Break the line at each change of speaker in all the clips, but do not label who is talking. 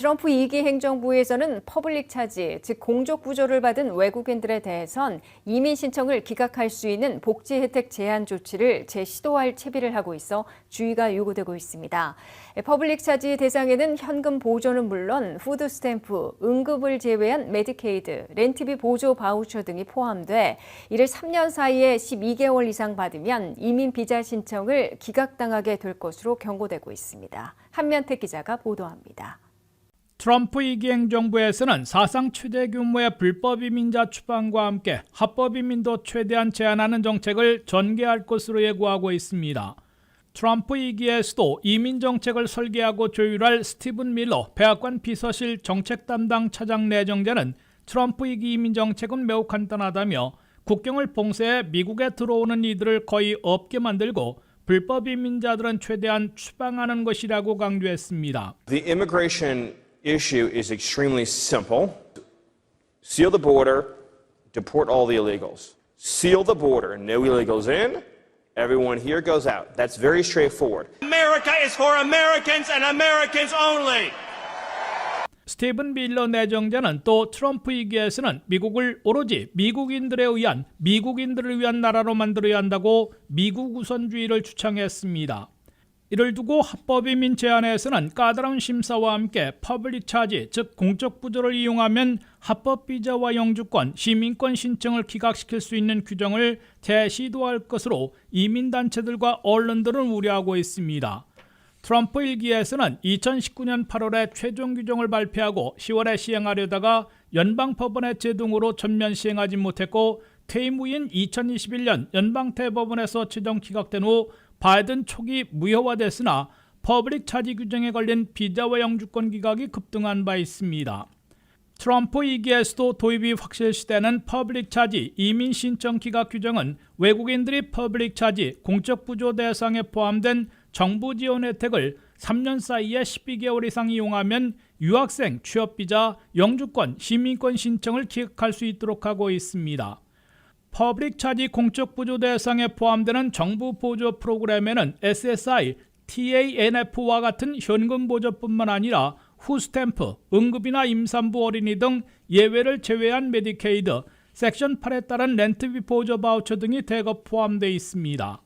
트럼프 2기 행정부에서는 퍼블릭 차지, 즉 공적 부조를 받은 외국인들에 대해선 이민 신청을 기각할 수 있는 복지 혜택 제한 조치를 재시도할 채비를 하고 있어 주의가 요구되고 있습니다. 퍼블릭 차지 대상에는 현금 보조는 물론 푸드 스탬프, 응급을 제외한 메디케이드, 렌트비 보조 바우처 등이 포함돼 이를 3년 사이에 12개월 이상 받으면 이민 비자 신청을 기각당하게 될 것으로 경고되고 있습니다. 한면택 기자가 보도합니다.
트럼프 2기 행정부에서는 사상 최대 규모의 불법 이민자 추방과 함께 합법 이민도 최대한 제한하는 정책을 전개할 것으로 예고하고 있습니다. 트럼프 2기에서도 이민 정책을 설계하고 조율할 스티븐 밀러 백악관 비서실 정책 담당 차장 내정자는 트럼프 2기 이민 정책은 매우 간단하다며 국경을 봉쇄해 미국에 들어오는 이들을 거의 없게 만들고 불법 이민자들은 최대한 추방하는 것이라고 강조했습니다.
The immigration issue is extremely simple. Seal the border, deport all the illegals. Seal the border, no illegals in, everyone here goes out. That's very straightforward.
America is for Americans and Americans only.
스티븐 밀러 내정자는 또 트럼프 2기에서는 미국을 오로지 미국인들을 위한 나라로 만들어야 한다고 미국 우선주의를 주창했습니다. 이를 두고 합법이민 제한에서는 까다로운 심사와 함께 퍼블릭 차지, 즉 공적 부조를 이용하면 합법 비자와 영주권, 시민권 신청을 기각시킬 수 있는 규정을 재시도할 것으로 이민단체들과 언론들은 우려하고 있습니다. 트럼프 1기에서는 2019년 8월에 최종 규정을 발표하고 10월에 시행하려다가 연방법원의 제동으로 전면 시행하지 못했고 퇴임 후인 2021년 연방대법원에서 최종 기각된 후 바이든 초기 무효화됐으나 퍼블릭 차지 규정에 걸린 비자와 영주권 기각이 급등한 바 있습니다. 트럼프 2기에서도 도입이 확실시되는 퍼블릭 차지 이민 신청 기각 규정은 외국인들이 퍼블릭 차지 공적 부조 대상에 포함된 정부 지원 혜택을 3년 사이에 12개월 이상 이용하면 유학생, 취업비자, 영주권, 시민권 신청을 기각할 수 있도록 하고 있습니다. 퍼블릭 차지 공적 부조 대상에 포함되는 정부 보조 프로그램에는 SSI, TANF와 같은 현금 보조뿐만 아니라 후스탬프, 응급이나 임산부 어린이 등 예외를 제외한 메디케이드, 섹션 8에 따른 렌트비 보조 바우처 등이 대거 포함되어 있습니다.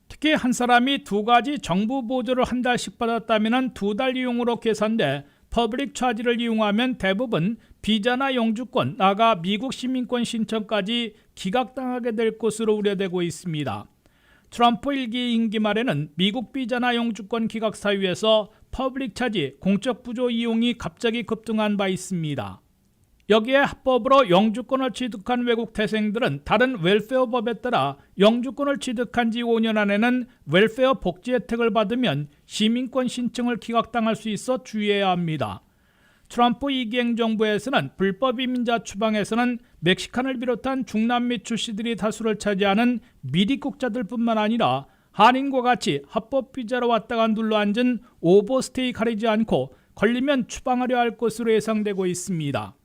특히 한 사람이 두 가지 정부 보조를 한 달씩 받았다면 두 달 이용으로 계산돼 퍼블릭 차지를 이용하면 대부분 비자나 영주권, 나아가 미국 시민권 신청까지 기각당하게 될 것으로 우려되고 있습니다. 트럼프 1기 임기 말에는 미국 비자나 영주권 기각 사유에서 퍼블릭 차지, 공적 부조 이용이 갑자기 급등한 바 있습니다. 여기에 합법으로 영주권을 취득한 외국 태생들은 다른 웰페어법에 따라 영주권을 취득한 지 5년 안에는 웰페어 복지 혜택을 받으면 시민권 신청을 기각당할 수 있어 주의해야 합니다. 트럼프 2기 행정부에서는 불법 이민자 추방에서는 멕시칸을 비롯한 중남미 출시들이 다수를 차지하는 미입국자들뿐만 아니라 한인과 같이 합법 비자로 왔다가 눌러앉은 오버스테이 가리지 않고 걸리면 추방하려 할 것으로 예상되고 있습니다.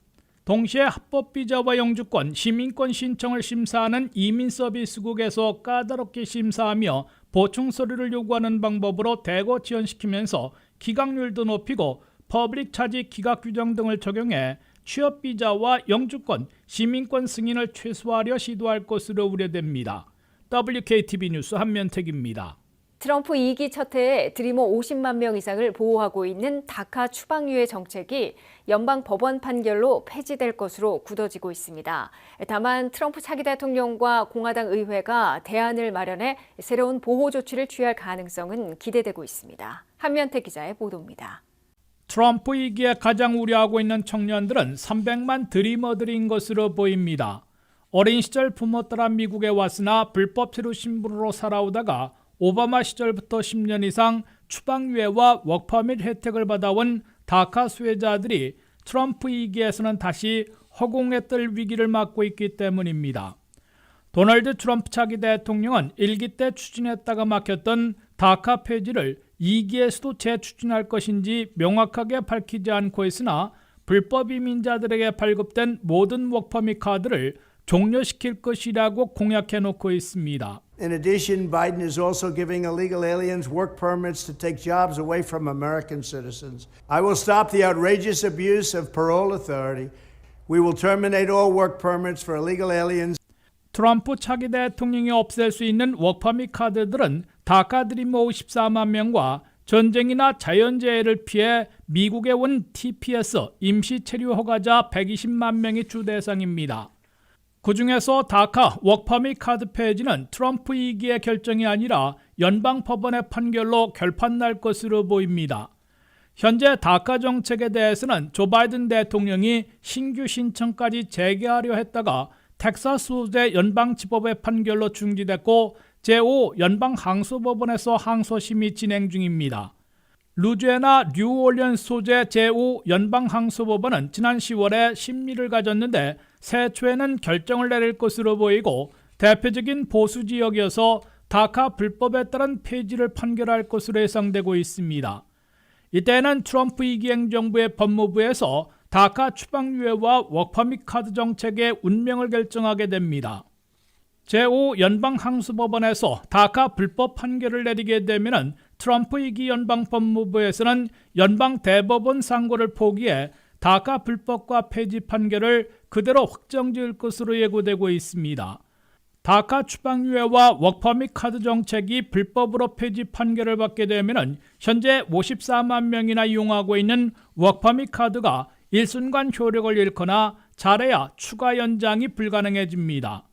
동시에 합법 비자와 영주권, 시민권 신청을 심사하는 이민서비스국에서 까다롭게 심사하며 보충 서류를 요구하는 방법으로 대거 지연시키면서 기각률도 높이고 퍼블릭 차지 기각 규정 등을 적용해 취업 비자와 영주권, 시민권 승인을 최소화하려 시도할 것으로 우려됩니다. WKTV 뉴스 한면택입니다.
트럼프 2기 첫 해에 드리머 50만 명 이상을 보호하고 있는 다카 추방유예 정책이 연방 법원 판결로 폐지될 것으로 굳어지고 있습니다. 다만 트럼프 차기 대통령과 공화당 의회가 대안을 마련해 새로운 보호 조치를 취할 가능성은 기대되고 있습니다. 한면택 기자의 보도입니다.
트럼프 2기에 가장 우려하고 있는 청년들은 300만 드리머들인 것으로 보입니다. 어린 시절 부모 따라 미국에 왔으나 불법 체류 신분으로 살아오다가 오바마 시절부터 10년 이상 추방유예와 워크퍼밋 혜택을 받아온 다카 수혜자들이 트럼프 2기에서는 다시 허공에 뜰 위기를 맞고 있기 때문입니다. 도널드 트럼프 차기 대통령은 1기 때 추진했다가 막혔던 다카 폐지를 2기에서도 재추진할 것인지 명확하게 밝히지 않고 있으나 불법 이민자들에게 발급된 모든 워크퍼밋 카드를 종료시킬 것이라고 공약해놓고 있습니다.
In addition, Biden is also giving illegal aliens work permits to take jobs away from American citizens. I will stop the outrageous abuse of parole authority. We will terminate all work permits for illegal aliens.
트럼프 차기 대통령이 없앨 수 있는 워크퍼밋 카드들은 다카 드림 54만 명과 전쟁이나 자연재해를 피해 미국에 온 TPS 임시 체류 허가자 120만 명이 주 대상입니다. 그 중에서 다카 워크퍼밋 카드 폐지는 트럼프 2기의 결정이 아니라 연방 법원의 판결로 결판날 것으로 보입니다. 현재 다카 정책에 대해서는 조 바이든 대통령이 신규 신청까지 재개하려 했다가 텍사스주의 연방지법의 판결로 중지됐고 제5 연방항소법원에서 항소심이 진행 중입니다. 루지애나 뉴올리언스 소재 제5 연방항소법원은 지난 10월에 심리를 가졌는데 새초에는 결정을 내릴 것으로 보이고 대표적인 보수 지역이어서 다카 불법에 따른 폐지를 판결할 것으로 예상되고 있습니다. 이때는 트럼프 2기 행정부의 법무부에서 다카 추방유예와 워크퍼밋 카드 정책의 운명을 결정하게 됩니다. 제5 연방항소법원에서 다카 불법 판결을 내리게 되면 트럼프 2기 연방법무부에서는 연방대법원 상고를 포기해 다카 불법과 폐지 판결을 그대로 확정지을 것으로 예고되고 있습니다. 다카 추방유예와 워크퍼밋 카드 정책이 불법으로 폐지 판결을 받게 되면 현재 54만 명이나 이용하고 있는 워크퍼밋 카드가 일순간 효력을 잃거나 잘해야 추가 연장이 불가능해집니다.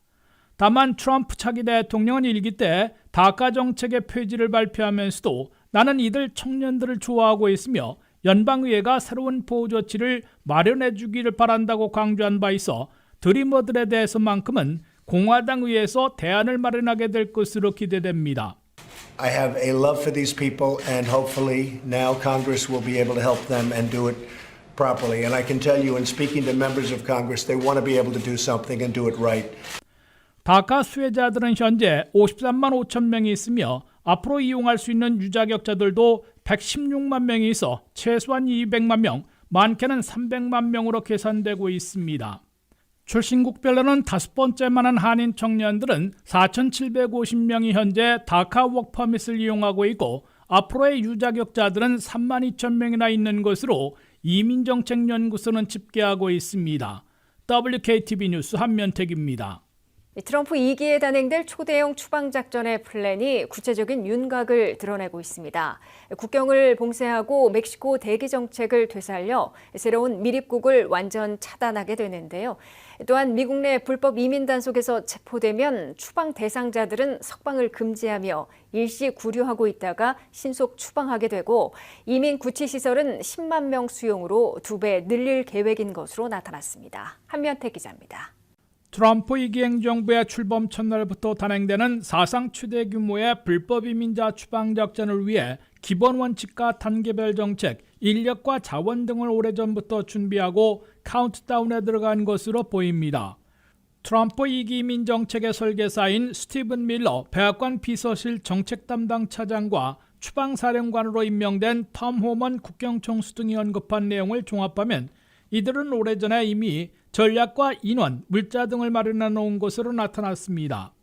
다만 트럼프 차기 대통령은 일기 때 다카 정책의 폐지를 발표하면서도 나는 이들 청년들을 좋아하고 있으며 연방의회가 새로운 보호 조치를 마련해 주기를 바란다고 강조한 바 있어 드리머들에 대해서만큼은 공화당 의회에서 대안을 마련하게 될 것으로 기대됩니다.
I have a love for these people, and hopefully now Congress will be able to help them and do it properly. And I can tell you, in speaking to members of Congress, they want to be able to do something and do it right.
다카 수혜자들은 현재 53만 5천 명이 있으며 앞으로 이용할 수 있는 유자격자들도 116만 명이 있어 최소한 200만 명, 많게는 300만 명으로 계산되고 있습니다. 출신국별로는 5번째 많은 한인 청년들은 4,750명이 현재 다카 워크퍼밋을 이용하고 있고 앞으로의 유자격자들은 3만 2천 명이나 있는 것으로 이민정책연구소는 집계하고 있습니다. WKTV 뉴스 한면택입니다.
트럼프 2기에 단행될 초대형 추방작전의 플랜이 구체적인 윤곽을 드러내고 있습니다. 국경을 봉쇄하고 멕시코 대기 정책을 되살려 새로운 밀입국을 완전 차단하게 되는데요. 또한 미국 내 불법 이민 단속에서 체포되면 추방 대상자들은 석방을 금지하며 일시 구류하고 있다가 신속 추방하게 되고 이민 구치시설은 10만 명 수용으로 2배 늘릴 계획인 것으로 나타났습니다. 한면택 기자입니다.
트럼프 2기 행정부의 출범 첫날부터 단행되는 사상 최대 규모의 불법 이민자 추방 작전을 위해 기본 원칙과 단계별 정책, 인력과 자원 등을 오래전부터 준비하고 카운트다운에 들어간 것으로 보입니다. 트럼프 2기 이민 정책의 설계사인 스티븐 밀러 백악관 비서실 정책 담당 차장과 추방사령관으로 임명된 톰 호먼 국경총수 등이 언급한 내용을 종합하면 이들은 오래전에 이미 전략과 인원, 물자 등을 마련해 놓은 것으로 나타났습니다.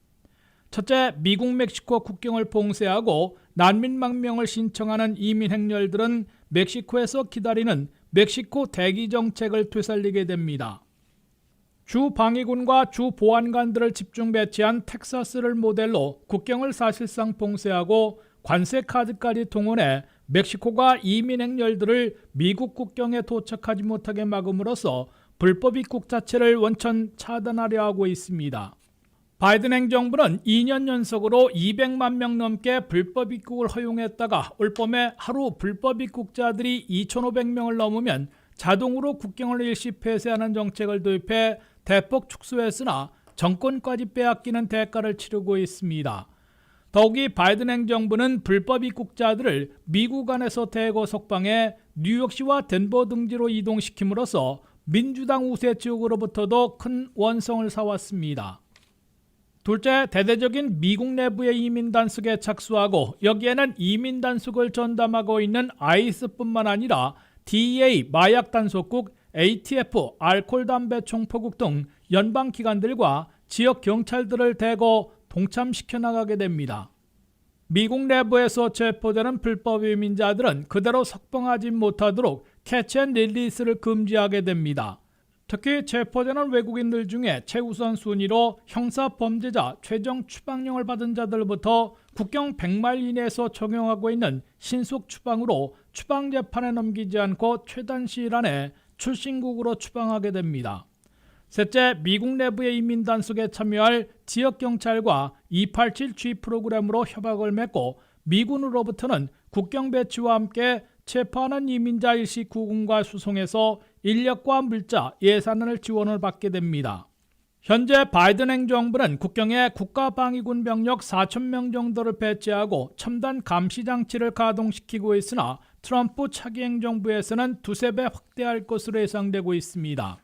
첫째, 미국 멕시코 국경을 봉쇄하고 난민 망명을 신청하는 이민 행렬들은 멕시코에서 기다리는 멕시코 대기 정책을 되살리게 됩니다. 주 방위군과 주 보안관들을 집중 배치한 텍사스를 모델로 국경을 사실상 봉쇄하고 관세 카드까지 동원해 멕시코가 이민 행렬들을 미국 국경에 도착하지 못하게 막음으로써 불법 입국 자체를 원천 차단하려 하고 있습니다. 바이든 행정부는 2년 연속으로 200만 명 넘게 불법 입국을 허용했다가 올봄에 하루 불법 입국자들이 2,500명을 넘으면 자동으로 국경을 일시 폐쇄하는 정책을 도입해 대폭 축소했으나 정권까지 빼앗기는 대가를 치르고 있습니다. 더욱이 바이든 행정부는 불법 입국자들을 미국 안에서 대거 석방해 뉴욕시와 덴버 등지로 이동시킴으로써 민주당 우세 지역으로부터도 큰 원성을 사왔습니다. 둘째, 대대적인 미국 내부의 이민 단속에 착수하고 여기에는 이민 단속을 전담하고 있는 ICE뿐만 아니라 DEA 마약 단속국, ATF 알코올 담배 총포국 등 연방 기관들과 지역 경찰들을 대거 동참시켜 나가게 됩니다. 미국 내부에서 체포되는 불법 이민자들은 그대로 석방하지 못하도록 캐치 앤 릴리스를 금지하게 됩니다. 특히 체포되는 외국인들 중에 최우선 순위로 형사 범죄자 최종 추방령을 받은 자들부터 국경 100마일 이내에서 적용하고 있는 신속 추방으로 추방 재판에 넘기지 않고 최단 시일 안에 출신국으로 추방하게 됩니다. 셋째, 미국 내부의 이민 단속에 참여할 지역 경찰과 287G 프로그램으로 협약을 맺고 미군으로부터는 국경 배치와 함께 체포하는 이민자 일시 구금과 수송에서 인력과 물자, 예산을 지원을 받게 됩니다. 현재 바이든 행정부는 국경에 국가방위군 병력 4,000명 정도를 배치하고 첨단 감시장치를 가동시키고 있으나 트럼프 차기 행정부에서는 두세 배 확대할 것으로 예상되고 있습니다.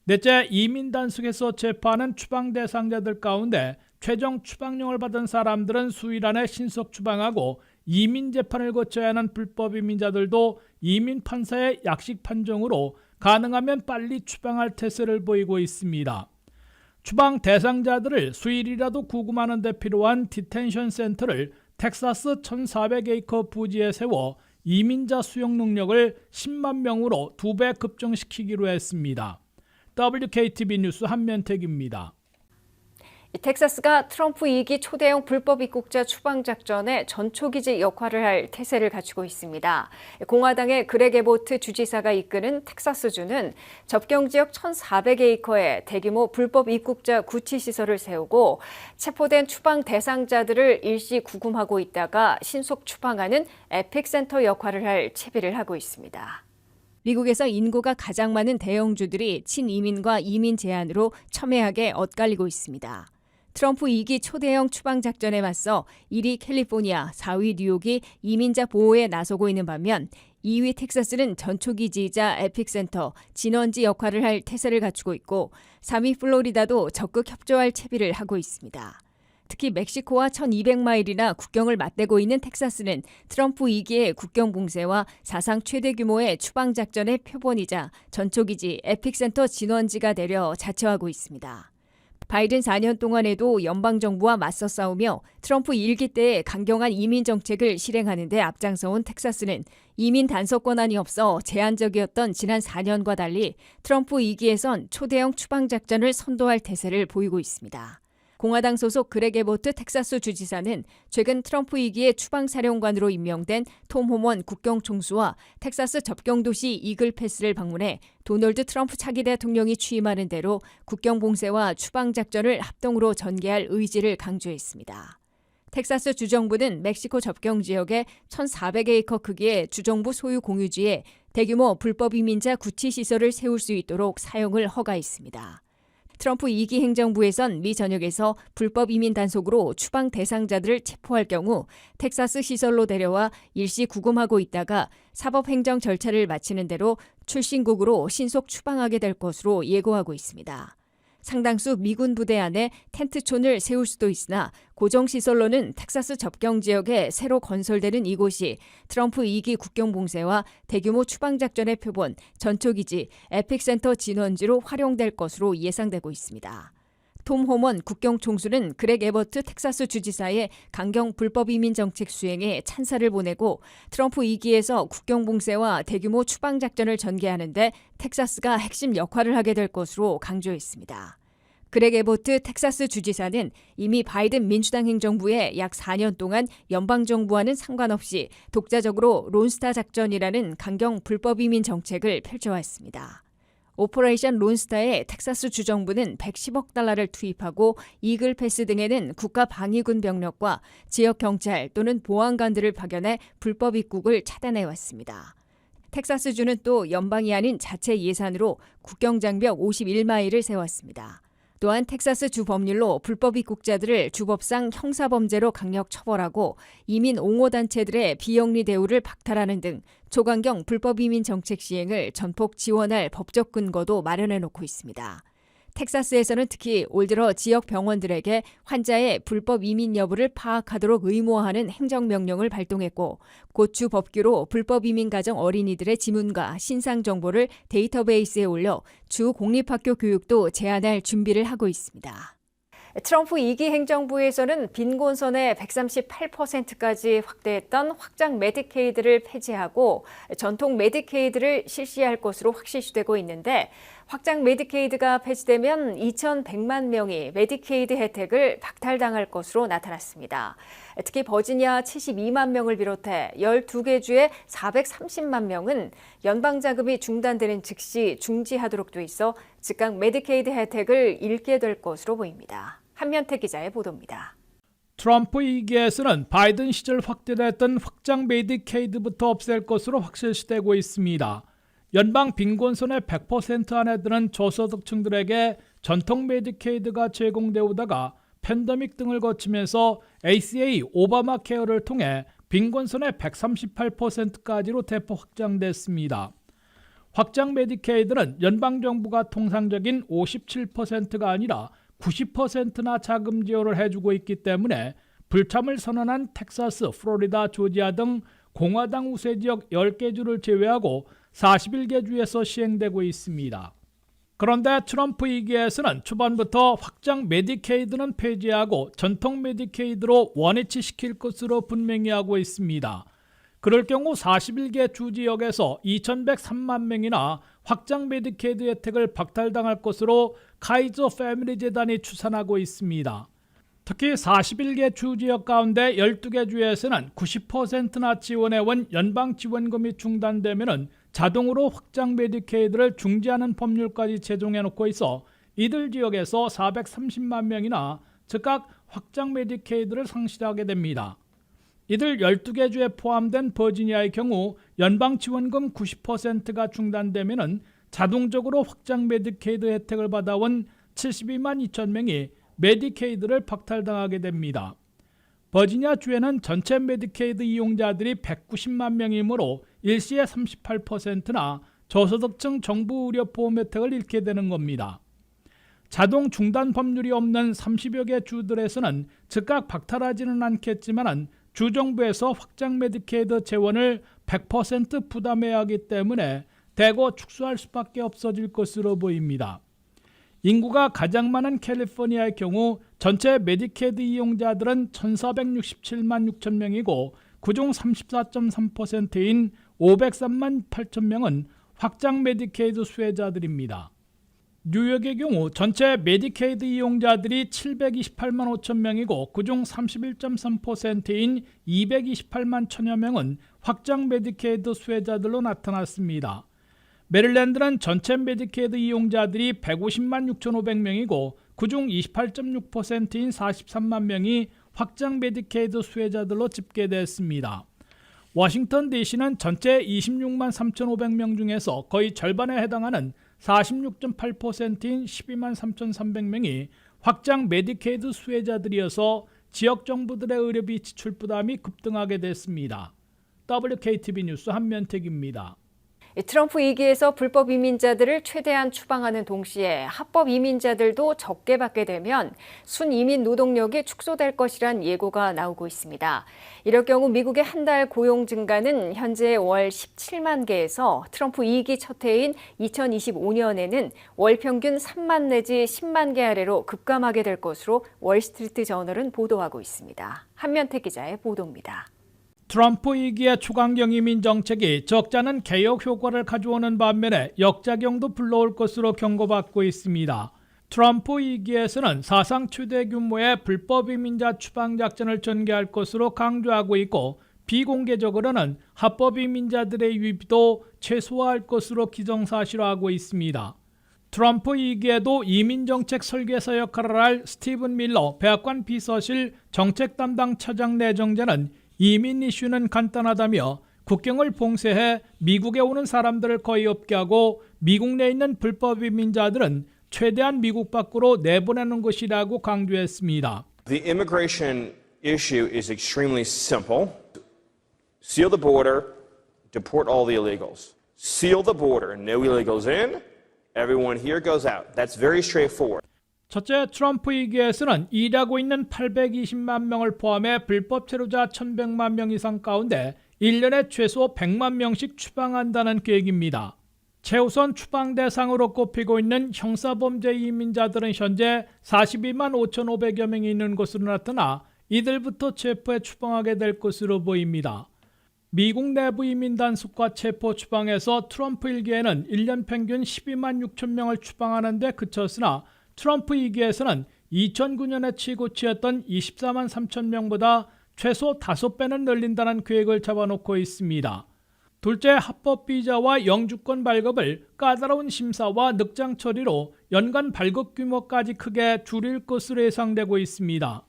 넷째, 이민 단속에서 체포하는 추방 대상자들 가운데 최종 추방령을 받은 사람들은 수일 안에 신속 추방하고 이민 재판을 거쳐야 하는 불법 이민자들도 이민 판사의 약식 판정으로 가능하면 빨리 추방할 태세를 보이고 있습니다. 추방 대상자들을 수일이라도 구금하는 데 필요한 디텐션 센터를 텍사스 1,400에이커 부지에 세워 이민자 수용 능력을 10만 명으로 2배 급증시키기로 했습니다. WKTV 뉴스 한면택입니다.
텍사스가 트럼프 2기 초대형 불법 입국자 추방 작전의 전초기지 역할을 할 태세를 갖추고 있습니다. 공화당의 그렉 에보트 주지사가 이끄는 텍사스주는 접경지역 1,400에이커에 대규모 불법 입국자 구치시설을 세우고 체포된 추방 대상자들을 일시 구금하고 있다가 신속 추방하는 에픽센터 역할을 할 채비를 하고 있습니다. 미국에서 인구가 가장 많은 대형주들이 친이민과 이민 제한으로 첨예하게 엇갈리고 있습니다. 트럼프 2기 초대형 추방 작전에 맞서 1위 캘리포니아, 4위 뉴욕이 이민자 보호에 나서고 있는 반면 2위 텍사스는 전초기지이자 에픽센터, 진원지 역할을 할 태세를 갖추고 있고 3위 플로리다도 적극 협조할 채비를 하고 있습니다. 특히 멕시코와 1,200마일이나 국경을 맞대고 있는 텍사스는 트럼프 2기의 국경 봉쇄와 사상 최대 규모의 추방 작전의 표본이자 전초기지 에픽센터 진원지가 되려 자처하고 있습니다. 바이든 4년 동안에도 연방정부와 맞서 싸우며 트럼프 1기 때의 강경한 이민 정책을 실행하는 데 앞장서온 텍사스는 이민 단속 권한이 없어 제한적이었던 지난 4년과 달리 트럼프 2기에선 초대형 추방 작전을 선도할 태세를 보이고 있습니다. 공화당 소속 그렉 에보트 텍사스 주지사는 최근 트럼프 2기의 추방사령관으로 임명된 톰 호먼 국경총수와 텍사스 접경도시 이글패스를 방문해 도널드 트럼프 차기 대통령이 취임하는 대로 국경 봉쇄와 추방 작전을 합동으로 전개할 의지를 강조했습니다. 텍사스 주정부는 멕시코 접경 지역에 1,400에이커 크기의 주정부 소유 공유지에 대규모 불법 이민자 구치시설을 세울 수 있도록 사용을 허가했습니다. 트럼프 2기 행정부에선 미 전역에서 불법 이민 단속으로 추방 대상자들을 체포할 경우 텍사스 시설로 데려와 일시 구금하고 있다가 사법행정 절차를 마치는 대로 출신국으로 신속 추방하게 될 것으로 예고하고 있습니다. 상당수 미군 부대 안에 텐트촌을 세울 수도 있으나 고정시설로는 텍사스 접경 지역에 새로 건설되는 이곳이 트럼프 2기 국경 봉쇄와 대규모 추방작전의 표본, 전초기지, 에픽센터 진원지로 활용될 것으로 예상되고 있습니다. 톰 호먼 국경총수는 그렉 에버트 텍사스 주지사의 강경 불법 이민 정책 수행에 찬사를 보내고 트럼프 2기에서 국경 봉쇄와 대규모 추방 작전을 전개하는데 텍사스가 핵심 역할을 하게 될 것으로 강조했습니다. 그렉 에버트 텍사스 주지사는 이미 바이든 민주당 행정부의 약 4년 동안 연방정부와는 상관없이 독자적으로 론스타 작전이라는 강경 불법 이민 정책을 펼쳐왔습니다. 오퍼레이션 론스타에 텍사스 주정부는 110억 달러를 투입하고 이글 패스 등에는 국가 방위군 병력과 지역 경찰 또는 보안관들을 파견해 불법 입국을 차단해 왔습니다. 텍사스주는 또 연방이 아닌 자체 예산으로 국경 장벽 51마일을 세웠습니다. 또한 텍사스 주 법률로 불법 입국자들을 주법상 형사범죄로 강력 처벌하고 이민 옹호단체들의 비영리 대우를 박탈하는 등 초강경 불법 이민 정책 시행을 전폭 지원할 법적 근거도 마련해 놓고 있습니다. 텍사스에서는 특히 올 들어 지역 병원들에게 환자의 불법 이민 여부를 파악하도록 의무화하는 행정명령을 발동했고 곧 주 법규로 불법 이민 가정 어린이들의 지문과 신상 정보를 데이터베이스에 올려 주 공립학교 교육도 제한할 준비를 하고 있습니다. 트럼프 2기 행정부에서는 빈곤선의 138%까지 확대했던 확장 메디케이드를 폐지하고 전통 메디케이드를 실시할 것으로 확실시되고 있는데 확장 메디케이드가 폐지되면 2,100만 명이 메디케이드 혜택을 박탈당할 것으로 나타났습니다. 특히 버지니아 72만 명을 비롯해 12개 주의 430만 명은 연방자금이 중단되는 즉시 중지하도록 돼 있어 즉각 메디케이드 혜택을 잃게 될 것으로 보입니다. 한면태 기자의 보도입니다.
트럼프 2기에서는 바이든 시절 확대됐던 확장 메디케이드부터 없앨 것으로 확실시되고 있습니다. 연방 빈곤선의 100% 안에 드는 저소득층들에게 전통 메디케이드가 제공되오다가 팬데믹 등을 거치면서 ACA 오바마 케어를 통해 빈곤선의 138%까지로 대폭 확장됐습니다. 확장 메디케이드는 연방정부가 통상적인 57%가 아니라 90%나 자금 지원을 해주고 있기 때문에 불참을 선언한 텍사스, 플로리다, 조지아 등 공화당 우세 지역 10개 주를 제외하고 41개 주에서 시행되고 있습니다. 그런데 트럼프 2기에서는 초반부터 확장 메디케이드는 폐지하고 전통 메디케이드로 원위치시킬 것으로 분명히 하고 있습니다. 그럴 경우 41개 주 지역에서 2,103만 명이나 확장 메디케이드 혜택을 박탈당할 것으로 카이저 패밀리 재단이 추산하고 있습니다. 특히 41개 주 지역 가운데 12개 주에서는 90%나 지원해온 연방 지원금이 중단되면 자동으로 확장 메디케이드를 중지하는 법률까지 제정해놓고 있어 이들 지역에서 430만 명이나 즉각 확장 메디케이드를 상실하게 됩니다. 이들 12개 주에 포함된 버지니아의 경우 연방 지원금 90%가 중단되면 자동적으로 확장 메디케이드 혜택을 받아온 72만 2천 명이 메디케이드를 박탈당하게 됩니다. 버지니아 주에는 전체 메디케이드 이용자들이 190만 명이므로 일시에 38%나 저소득층 정부 의료 보험 혜택을 잃게 되는 겁니다. 자동 중단 법률이 없는 30여 개 주들에서는 즉각 박탈하지는 않겠지만 주정부에서 확장 메디케이드 재원을 100% 부담해야 하기 때문에 대거 축소할 수밖에 없어질 것으로 보입니다. 인구가 가장 많은 캘리포니아의 경우 전체 메디케이드 이용자들은 1,467만 6천 명이고 그중 34.3%인 503만 8천 명은 확장 메디케이드 수혜자들입니다. 뉴욕의 경우 전체 메디케이드 이용자들이 728만 5천 명이고 그중 31.3%인 228만 천여 명은 확장 메디케이드 수혜자들로 나타났습니다. 메릴랜드는 전체 메디케이드 이용자들이 150만 6,500명이고 그중 28.6%인 43만 명이 확장 메디케이드 수혜자들로 집계됐습니다. 워싱턴 DC는 전체 26만 3,500명 중에서 거의 절반에 해당하는 46.8%인 12만 3,300명이 확장 메디케이드 수혜자들이어서 지역 정부들의 의료비 지출 부담이 급등하게 됐습니다. WKTV 뉴스 한면택입니다.
트럼프 2기에서 불법 이민자들을 최대한 추방하는 동시에 합법 이민자들도 적게 받게 되면 순이민 노동력이 축소될 것이란 예고가 나오고 있습니다. 이럴 경우 미국의 한 달 고용 증가는 현재 월 17만 개에서 트럼프 2기 첫 해인 2025년에는 월 평균 3만 내지 10만 개 아래로 급감하게 될 것으로 월스트리트 저널은 보도하고 있습니다. 한면태 기자의 보도입니다.
트럼프 2기의 초강경 이민 정책이 적잖은 개혁 효과를 가져오는 반면에 역작용도 불러올 것으로 경고받고 있습니다. 트럼프 2기에서는 사상 최대 규모의 불법 이민자 추방 작전을 전개할 것으로 강조하고 있고 비공개적으로는 합법 이민자들의 유입도 최소화할 것으로 기정사실화하고 있습니다. 트럼프 2기에도 이민정책 설계사 역할을 할 스티븐 밀러 백악관 비서실 정책 담당 차장 내정자는 이민 이슈는 간단하다며 국경을 봉쇄해 미국에 오는 사람들을 거의 없게 하고 미국 내에 있는 불법 이민자들은 최대한 미국 밖으로 내보내는 것이라고 강조했습니다.
The immigration issue is extremely simple. Seal the border, deport all the illegals. Seal the border, no illegals in, everyone here goes out. That's very straightforward.
첫째, 트럼프 위기에서는 일하고 있는 820만 명을 포함해 불법 체류자 1,100만 명 이상 가운데 1년에 최소 100만 명씩 추방한다는 계획입니다. 최우선 추방 대상으로 꼽히고 있는 형사범죄 이민자들은 현재 42만 5,500여 명이 있는 것으로 나타나 이들부터 체포해 추방하게 될 것으로 보입니다. 미국 내부 이민 단속과 체포 추방에서 트럼프 일기에는 1년 평균 12만 6천 명을 추방하는 데 그쳤으나 트럼프 2기에서는 2009년에 최고치였던 24만 3천 명보다 최소 5배는 늘린다는 계획을 잡아놓고 있습니다. 둘째, 합법 비자와 영주권 발급을 까다로운 심사와 늑장 처리로 연간 발급 규모까지 크게 줄일 것으로 예상되고 있습니다.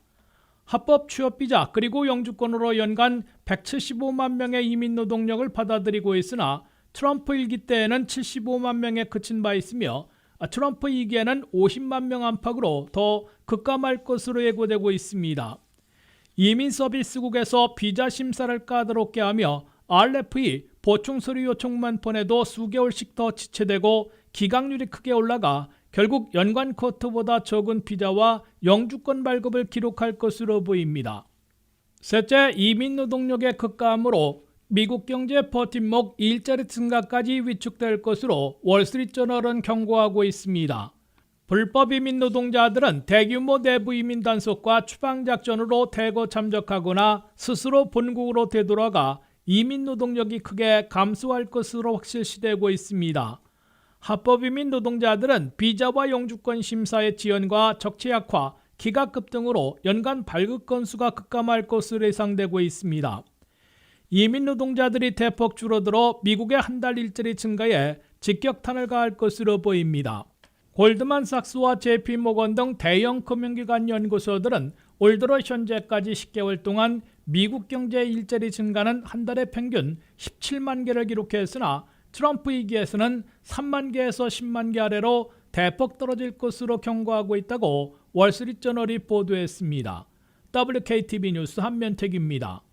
합법 취업 비자 그리고 영주권으로 연간 175만 명의 이민 노동력을 받아들이고 있으나 트럼프 1기 때에는 75만 명에 그친 바 있으며 트럼프 2기에는 50만 명 안팎으로 더 급감할 것으로 예고되고 있습니다. 이민 서비스국에서 비자 심사를 까다롭게 하며 RFE 보충 서류 요청만 보내도 수개월씩 더 지체되고 기각률이 크게 올라가 결국 연간 쿼터보다 적은 비자와 영주권 발급을 기록할 것으로 보입니다. 셋째, 이민 노동력의 급감으로 미국 경제 버팀목 일자리 증가까지 위축될 것으로 월스트리트저널은 경고하고 있습니다. 불법 이민 노동자들은 대규모 내부 이민 단속과 추방 작전으로 대거 참적하거나 스스로 본국으로 되돌아가 이민 노동력이 크게 감소할 것으로 확실시되고 있습니다. 합법 이민 노동자들은 비자와 영주권 심사의 지연과 적체 약화, 기각급 등으로 연간 발급 건수가 급감할 것으로 예상되고 있습니다. 이민 노동자들이 대폭 줄어들어 미국의 한 달 일자리 증가에 직격탄을 가할 것으로 보입니다. 골드만삭스와 JP모건 등 대형 금융기관 연구소들은 올 들어 현재까지 10개월 동안 미국 경제 일자리 증가는 한 달에 평균 17만 개를 기록했으나 트럼프 2기에서는 3만 개에서 10만 개 아래로 대폭 떨어질 것으로 경고하고 있다고 월스트리트저널이 보도했습니다. WKTV 뉴스 한면택입니다.